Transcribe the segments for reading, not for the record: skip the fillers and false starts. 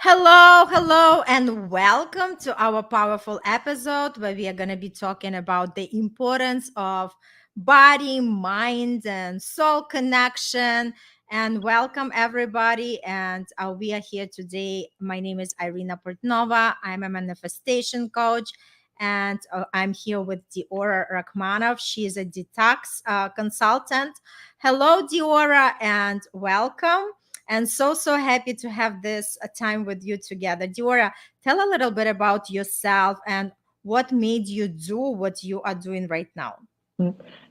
Hello, hello, and welcome to our powerful episode where we are going to be talking about the importance of body, mind, and soul connection. And welcome, everybody. And we are here today. My name is Irina Portnova. I'm a manifestation coach. And I'm here with Diora Rachmanov. She is a detox consultant. Hello, Diora, and welcome. And so happy to have this time with you together. Diora, tell a little bit about yourself and what made you do what you are doing right now.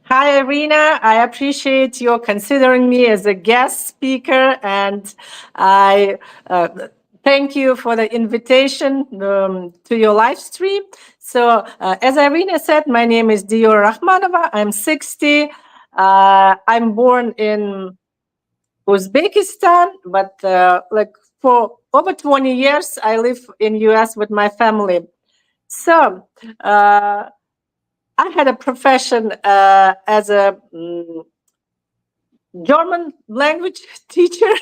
Hi, Irina. I appreciate you considering me as a guest speaker, and I thank you for the invitation to your live stream. So, as Irina said, my name is Dior Rahmanova. I'm 60. I'm born in Uzbekistan, but for over 20 years, I live in US with my family. So, I had a profession as a German language teacher,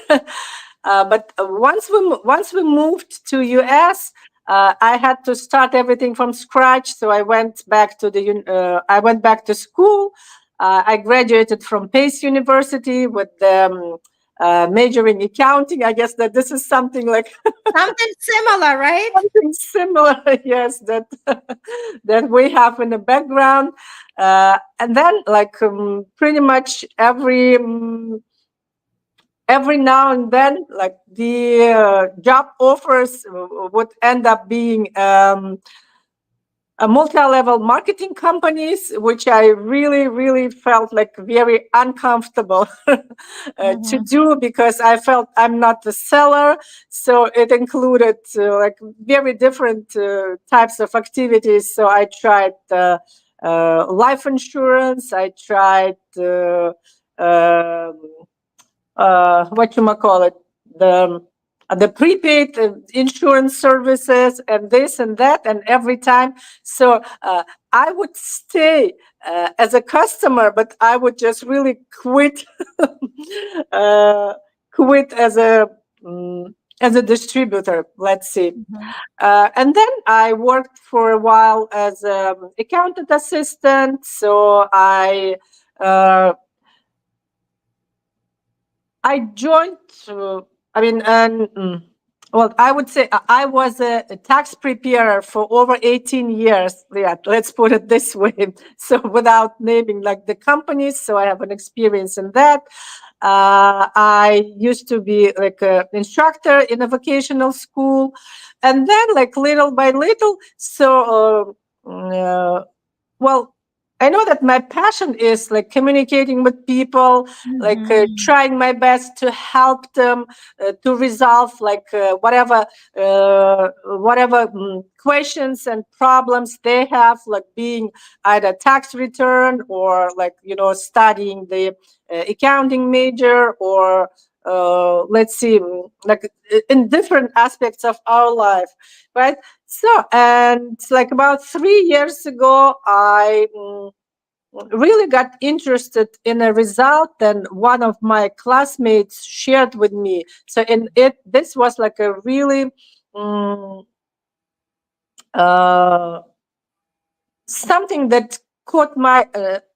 but once we moved to US, I had to start everything from scratch. So I went back to school. I graduated from Pace University with major in accounting. I guess that this is something like Something similar, right? something similar, yes, that that we have in the background. And then, pretty much every now and then, like the job offers would end up being a multi-level marketing companies, which I really felt like very uncomfortable to Mhm. do because I felt I'm not the seller. So it included like very different types of activities. So I tried life insurance. I tried um, what you might call it, the prepaid insurance services and this and that and every time. So I would stay as a customer, but I would just really quit, uh, quit as a distributor. Let's see. Mhm. And then I worked for a while as an accountant assistant. So uh, I joined. I mean, well, I would say I was a tax preparer for over 18 years. Yeah, let's put it this way. So, without naming like the companies, so I have an experience in that. I used to be like an instructor in a vocational school, and then, like little by little, well, I know that my passion is like communicating with people, like Mhm. trying my best to help them to resolve like whatever questions and problems they have, like being either tax return or like studying the accounting major or let's see, like in different aspects of our life, right? So, and like about 3 years ago, I really got interested in a result that one of my classmates shared with me. So, this was like a really um, uh, something that caught my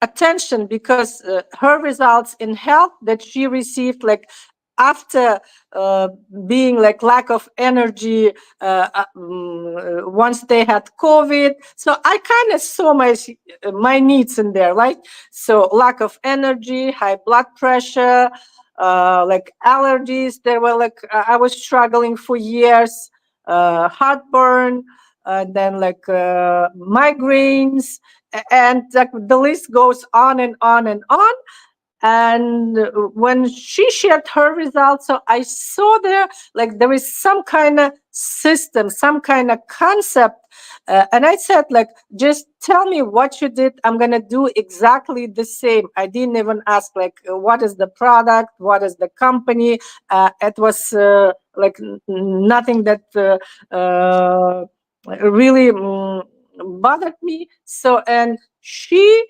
attention because her results in health that she received like after uh, being like lack of energy once they had COVID. So I kind of saw my needs in there, right? So lack of energy, high blood pressure, like allergies. They were like I was struggling for years, heartburn, then like migraines, and like the list goes on and on and on. And when she shared her results, so I saw there like there is some kind of system, some kind of concept, and I said like, just tell me what you did. I'm gonna do exactly the same. I didn't even ask like what is the product, what is the company. It was like nothing that really bothered me. So, and she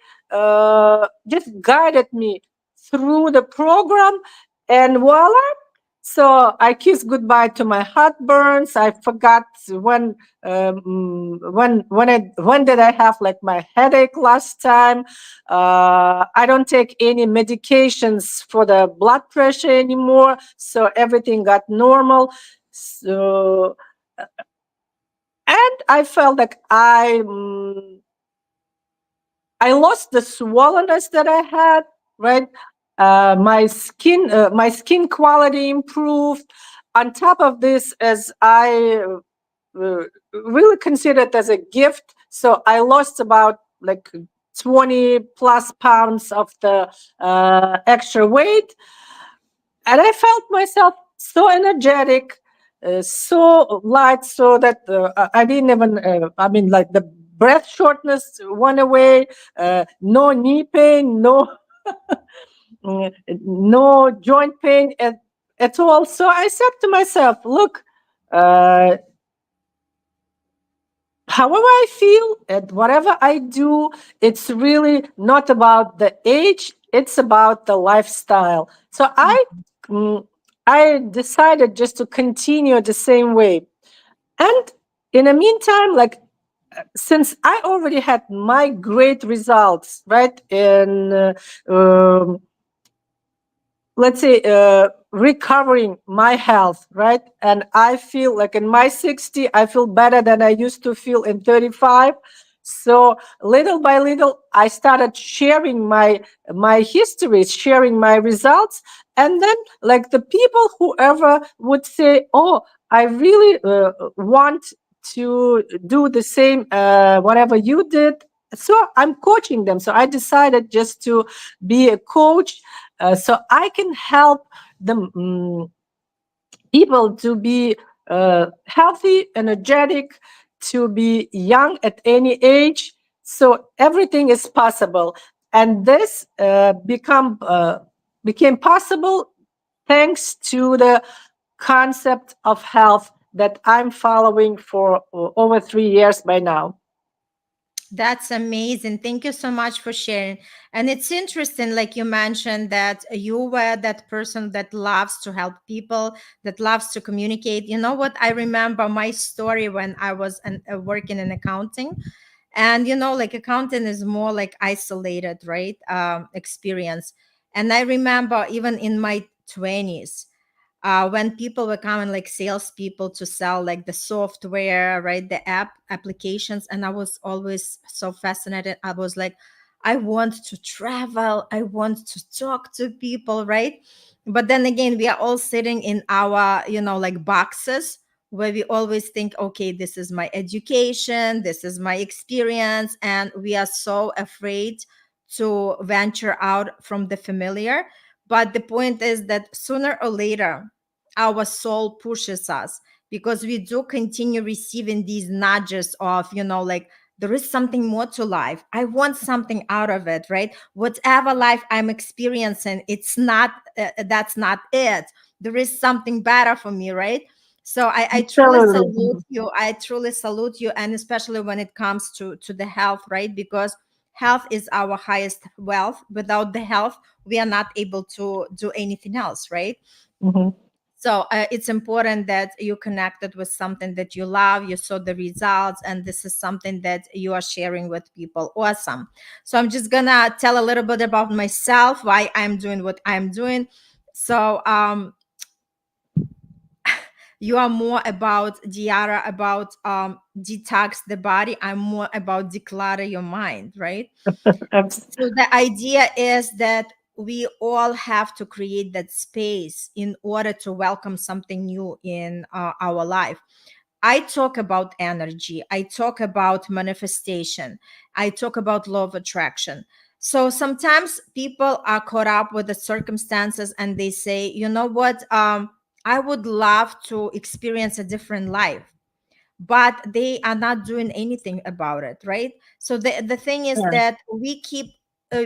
just guided me through the program, and voila, So I kissed goodbye to my heartburns. I forgot when did I have like my headache last time. I don't take any medications for the blood pressure anymore, so everything got normal. So and I felt like I lost the swollenness that I had, right? My skin quality improved. On top of this, as I really consider it as a gift, so I lost about like 20 plus pounds of the extra weight, and I felt myself so energetic, so light, so that I didn't even. I mean, like the breath shortness went away. No knee pain, no joint pain at all. So I said to myself, "Look, uh, however I feel and whatever I do, it's really not about the age, it's about the lifestyle." So mm, I decided just to continue the same way. And in the meantime, like since I already had my great results, right, in let's say recovering my health, right, and I feel like in my 60 I feel better than I used to feel in 35. So little by little I started sharing my histories, sharing my results, and then like the people whoever would say, "Oh, I really want to do the same whatever you did," so I'm coaching them. So I decided just to be a coach, so I can help the people to be healthy, energetic, to be young at any age. So everything is possible, and this became possible thanks to the concept of health that I'm following for over 3 years by now. That's amazing. Thank you so much for sharing. And it's interesting, like you mentioned, that you were that person that loves to help people, that loves to communicate. You know what? I remember my story when I was working in accounting. And, like accounting is more like isolated, right? Experience. And I remember even in my 20s, when people were coming like salespeople to sell like the software, right, the applications, and I was always so fascinated. I was like, I want to travel, I want to talk to people, right? But then again, we are all sitting in our, like boxes, where we always think, okay, this is my education, this is my experience, and we are so afraid to venture out from the familiar. But the point is that sooner or later, our soul pushes us, because we do continue receiving these nudges of, like, there is something more to life. I want something out of it, right? Whatever life I'm experiencing, it's not, that's not it. There is something better for me, right? So I truly Absolutely. salute you. I truly salute you. And especially when it comes to the health, right? Because health is our highest wealth. Without the health, we are not able to do anything else, right? Mhm. So it's important that you connected with something that you love, you saw the results, and this is something that you are sharing with people. Awesome. So I'm just gonna tell a little bit about myself, why I'm doing what I'm doing. So you are more about Diara, about detox the body. I'm more about declutter your mind, right? Abs- So the idea is that we all have to create that space in order to welcome something new in our life. I talk about energy, I talk about manifestation, I talk about law of attraction. So sometimes people are caught up with the circumstances and they say, you know what, I would love to experience a different life, but they are not doing anything about it, right? So the thing is yeah. that we keep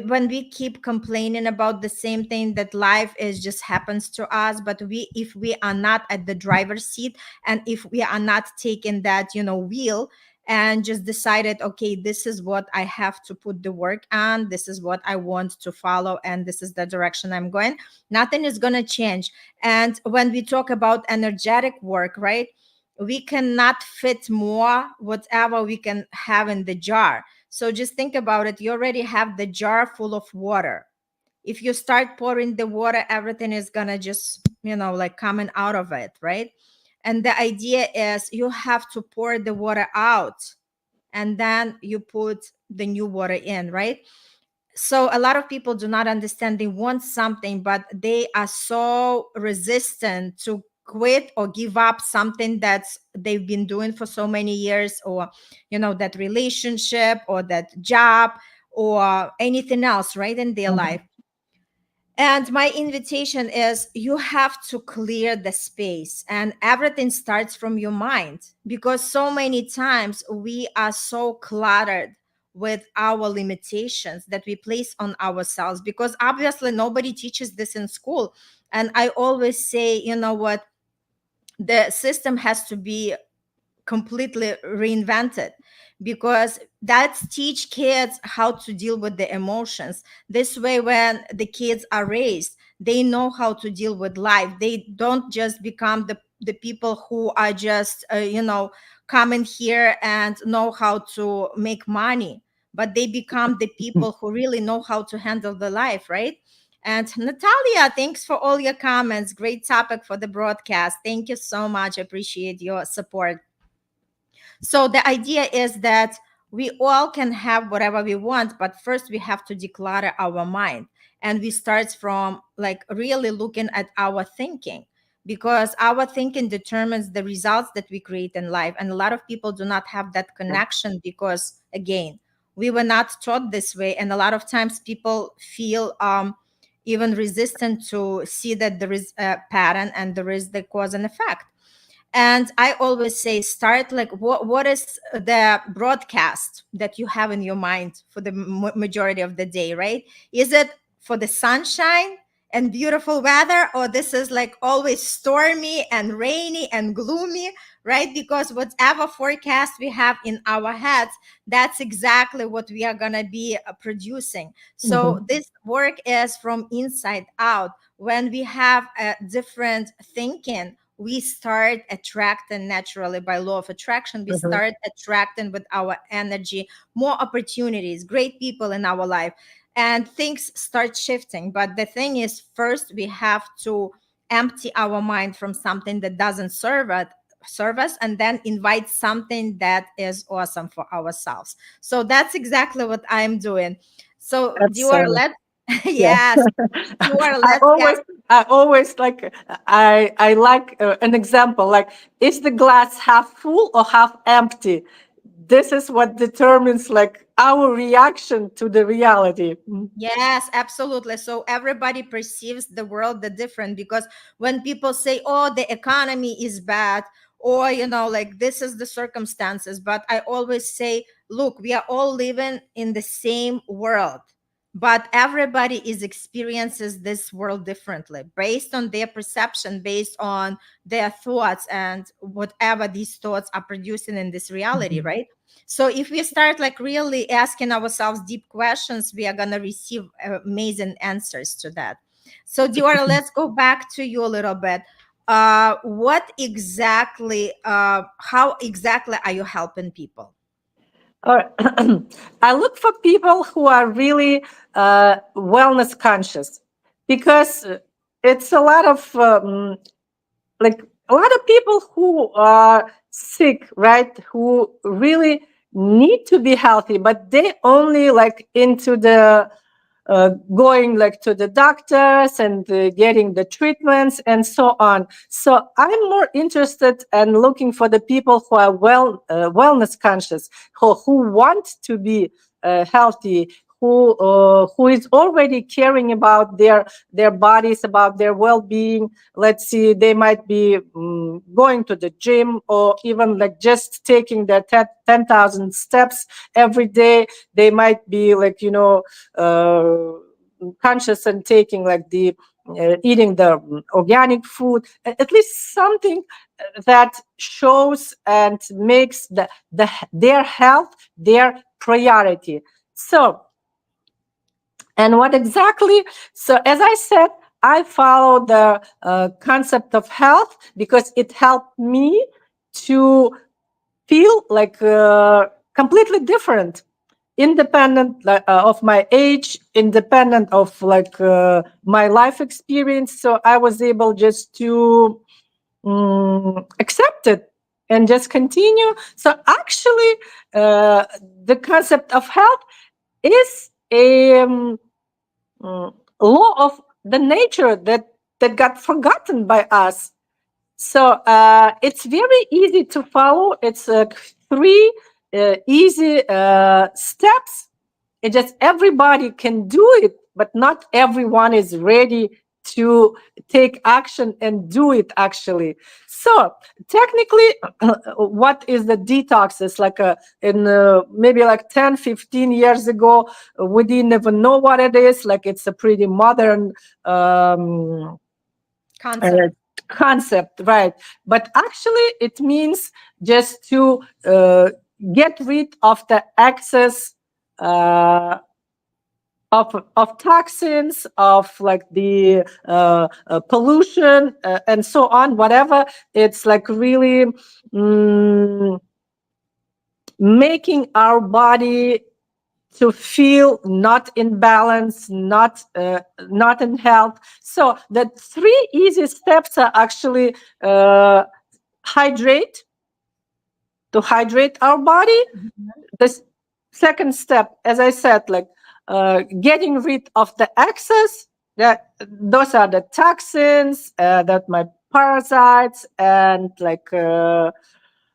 when we keep complaining about the same thing, that life is just happens to us, but we, if we are not at the driver's seat, and if we are not taking that, wheel, and just decided, okay, this is what I have to put the work on, this is what I want to follow, and this is the direction I'm going, nothing is going to change. And when we talk about energetic work, right, we cannot fit more whatever we can have in the jar. So just think about it. You already have the jar full of water. If you start pouring the water, everything is gonna just, like coming out of it, right? And the idea is you have to pour the water out and then you put the new water in, right? So a lot of people do not understand. They want something, but they are so resistant to quit or give up something that's they've been doing for so many years, or that relationship or that job or anything else, right, in their life. And my invitation is you have to clear the space, and everything starts from your mind, because so many times we are so cluttered with our limitations that we place on ourselves, because obviously nobody teaches this in school. And I always say, what, the system has to be completely reinvented, because that's teach kids how to deal with the emotions. This way, when the kids are raised, they know how to deal with life. They don't just become the people who are just coming here and know how to make money, but they become the people who really know how to handle the life, right? And Natalia, thanks for all your comments. Great topic for the broadcast. Thank you so much. Appreciate your support. So the idea is that we all can have whatever we want, but first we have to declutter our mind. And we start from like really looking at our thinking, because our thinking determines the results that we create in life. And a lot of people do not have that connection because, again, we were not taught this way. And a lot of times people feel even resistant to see that there is a pattern and there is the cause and effect. And I always say, start like, what is the broadcast that you have in your mind for the majority of the day, right? Is it for the sunshine and beautiful weather, or this is like always stormy and rainy and gloomy, right? Because whatever forecast we have in our heads, that's exactly what we are going to be producing. So this work is from inside out. When we have a different thinking, we start attracting naturally by law of attraction. We start attracting with our energy more opportunities, great people in our life, and things start shifting. But the thing is, first we have to empty our mind from something that doesn't serve us, and then invite something that is awesome for ourselves. So that's exactly what I'm doing. So That's Dior, let's yeah. yes, Dior, I let's get. always, I always like, I like an example. Like, is the glass half full or half empty? This is what determines like our reaction to the reality. Yes, absolutely. So everybody perceives the world the different, because when people say, "Oh, the economy is bad," or like this is the circumstances, but I always say, "Look, we are all living in the same world, but everybody is experiences this world differently based on their perception, based on their thoughts, and whatever these thoughts are producing in this reality, right?" So if we start like really asking ourselves deep questions, we are going to receive amazing answers to that. So Diora, let's go back to you a little bit. What exactly, how exactly are you helping people? Or I look for people who are really wellness conscious, because it's a lot of like a lot of people who are sick, right? Who really need to be healthy, but they only like into the going like to the doctors and getting the treatments and so on. So I'm more interested and looking for the people who are wellness conscious, who want to be healthy, who is already caring about their bodies, about their well-being. Let's see, they might be going to the gym, or even like just taking their 10,000 steps every day. They might be like, conscious and taking like the eating the organic food, at least something that shows and makes their health their priority. So, and what exactly? So, as I said, I follow the concept of health because it helped me to feel like completely different, independent of my age, independent of like my life experience. So I was able just to accept it and just continue. So actually, the concept of health is a law of the nature that got forgotten by us. So it's very easy to follow. It's three easy steps. It just everybody can do it, but not everyone is ready to take action and do it actually. So technically, what is the detox? It's like in maybe like 10, 15 years ago, we didn't even know what it is. Like it's a pretty modern Concept. concept, right? But actually, it means just to get rid of the excess of toxins, of like the pollution, and so on. Whatever, it's like really making our body to feel not in balance, not in health. So the three easy steps are actually hydrate, to hydrate our body. The second step, as I said, like getting rid of the excess. That those are the toxins, that my parasites and like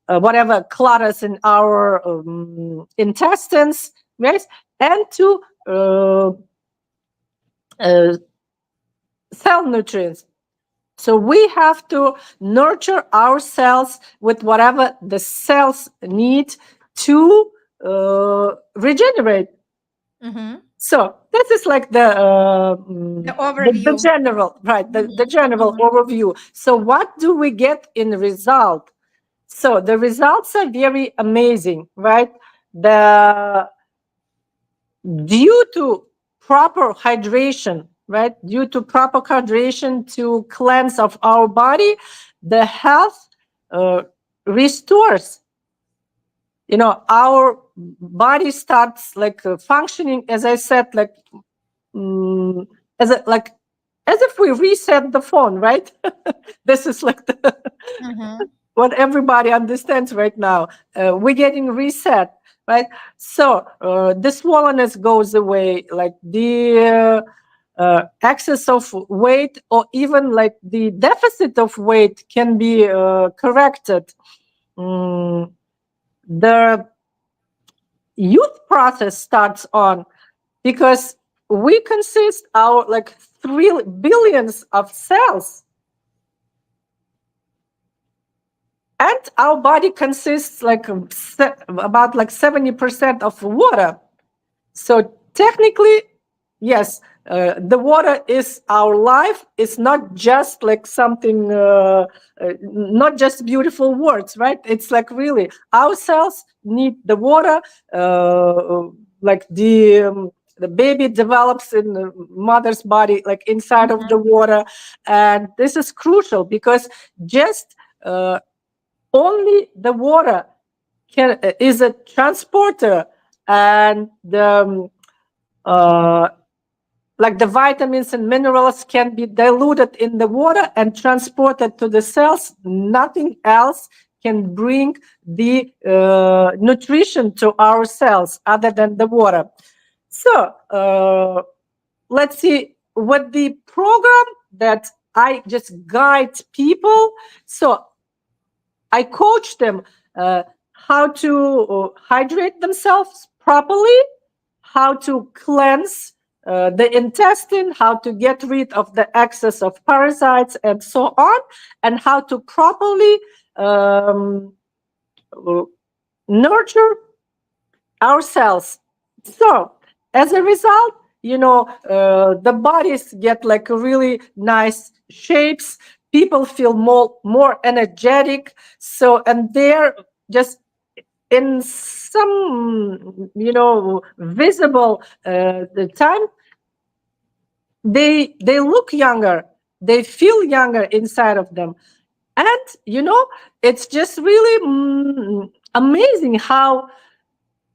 whatever clutters in our intestines, right? And to uh, cell nutrients. So we have to nurture our cells with whatever the cells need to regenerate. Mm-hmm. So this is like the The the overview. general, right? The general Mhm. overview. So what do we get in result? So the results are very amazing, right? The due to proper hydration, right? Due to proper hydration to cleanse of our body, the health restores. You know, our body starts like functioning, as I said, like um, as a, like as if we reset the phone, right? This is like the Mhm. what everybody understands right now. We're getting reset, right? So the swollenness goes away, like the excess of weight or even like the deficit of weight can be corrected. The youth process starts on because we consist our like 3 billions of cells, and our body consists like about like 70% of water. So technically, yes, the water is our life. It's not just like something, not just beautiful words, right? It's like really our cells need the water. Like the baby develops in the mother's body, like inside of the water, and this is crucial because just only the water is a transporter, and the like the vitamins and minerals can be diluted in the water and transported to the cells. Nothing else can bring the nutrition to our cells other than the water. So let's see, with the program that I just guide people, so I coach them how to hydrate themselves properly, how to cleanse the intestine, how to get rid of the excess of parasites, and so on, and how to properly um, nurture ourselves. So, as a result, the bodies get like really nice shapes. People feel more energetic. So, and they're just in some visible the time, they look younger, they feel younger inside of them. And it's just really amazing how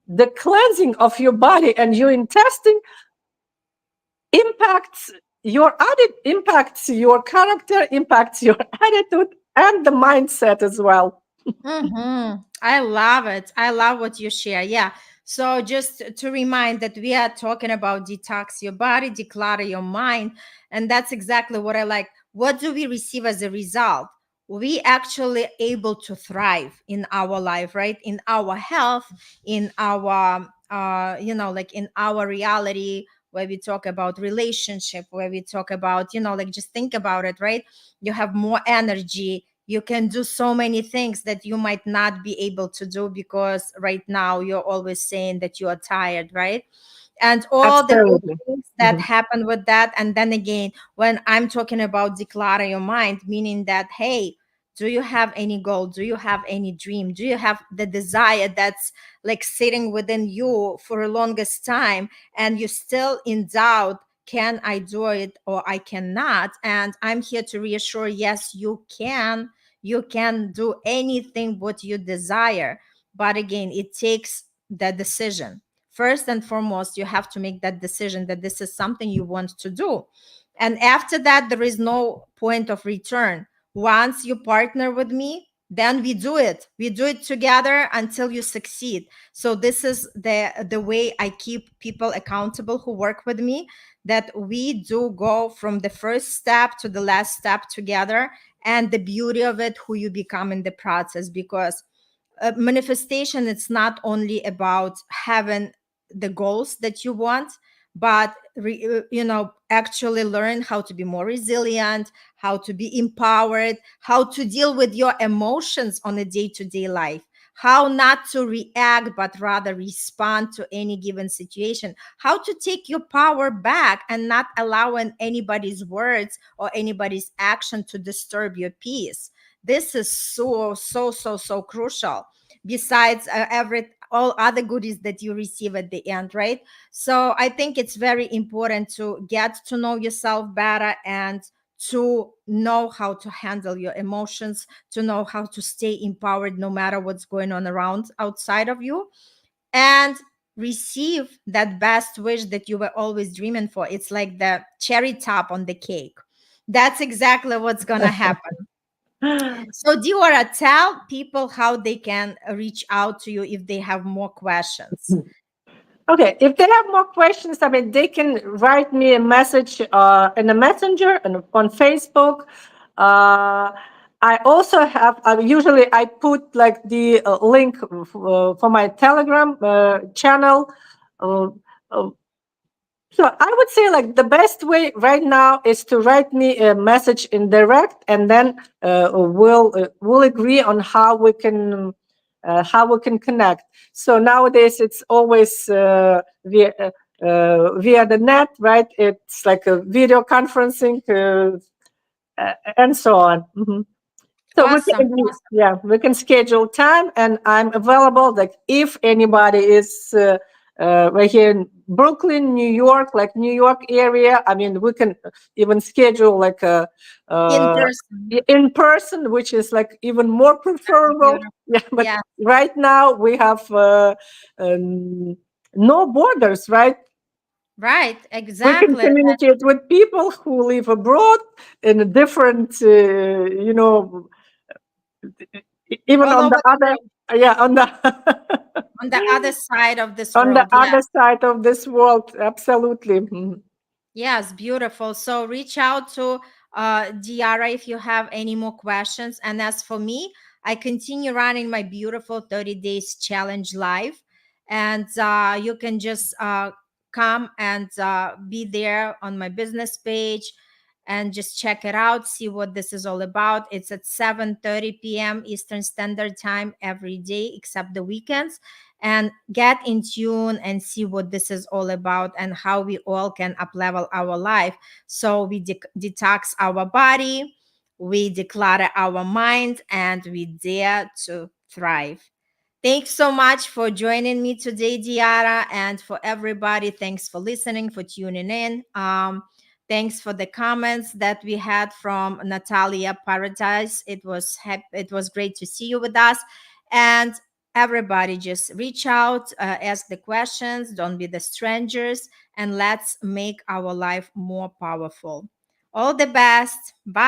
the cleansing of your body and your intestine impacts impacts your character, impacts your attitude and the mindset as well. I love it. I love what you share. Yeah. So just to remind that we are talking about detox your body, declutter your mind. And that's exactly what I like. What do we receive as a result? We actually able to thrive in our life, right? In our health, in our like in our reality, where we talk about relationship, where we talk about, like just think about it, right? You have more energy, you can do so many things that you might not be able to do because right now you're always saying that you are tired, right? And all the good Absolutely. things that Mhm. happen with that. And then again, when I'm talking about declutter your mind, meaning that, hey, do you have any goal? Do you have any dream? Do you have the desire that's like sitting within you for the longest time and you're still in doubt? Can I do it or I cannot? And I'm here to reassure, yes, you can. You can do anything what you desire. But again, it takes the decision. First and foremost, you have to make that decision that this is something you want to do. And after that, there is no point of return. Once you partner with me, then we do it. We do it together until you succeed. So this is the way I keep people accountable who work with me, that we do go from the first step to the last step together, and the beauty of it, who you become in the process. Because manifestation, it's not only about having the goals that you want, but actually learn how to be more resilient, how to be empowered, how to deal with your emotions on a day-to-day life, how not to react but rather respond to any given situation, how to take your power back and not allowing anybody's words or anybody's action to disturb your peace. This is so crucial, besides every all other goodies that you receive at the end, right? So I think it's very important to get to know yourself better and to know how to handle your emotions, to know how to stay empowered no matter what's going on around outside of you, and receive that best wish that you were always dreaming for. It's like the cherry top on the cake. That's exactly what's gonna happen. So, Diora, tell people how they can reach out to you if they have more questions. Okay, if they have more questions, I mean, they can write me a message in a messenger and on Facebook. Uh, I also have, usually I put like the link for my Telegram channel. Uh, uh, so I would say like the best way right now is to write me a message in direct, and then we'll agree on how we can connect. So nowadays it's always via the net, right? It's like a video conferencing and so on. Mhm. So Awesome. we can schedule time, and I'm available. Like if anybody is right here in Brooklyn, New York, like New York area, I mean, we can even schedule like a In uh, person. in person, which is like even more preferable. Beautiful. Yeah, but Yeah, right now we have um, no borders, right? right. We can Exactly. communicate with people who live abroad in a different, even All on the over the other, world, yeah, on the on the other side of this on the world. other Yes. side of this world. Absolutely. Mhm. Yes, beautiful. So reach out to Diara if you have any more questions. And as for me, I continue running my beautiful 30 days challenge live. And you can just come and be there on my business page and just check it out, see what this is all about. It's at 7:30 p.m. Eastern Standard Time every day except the weekends. And get in tune and see what this is all about and how we all can uplevel our life. So we detox our body, we declutter our mind, and we dare to thrive. Thanks so much for joining me today, Diara, and for everybody. Thanks for listening, for tuning in. Thanks for the comments that we had from Natalia Paradise. It was great to see you with us, and everybody just reach out, ask the questions. Don't be the strangers, and let's make our life more powerful. All the best. Bye.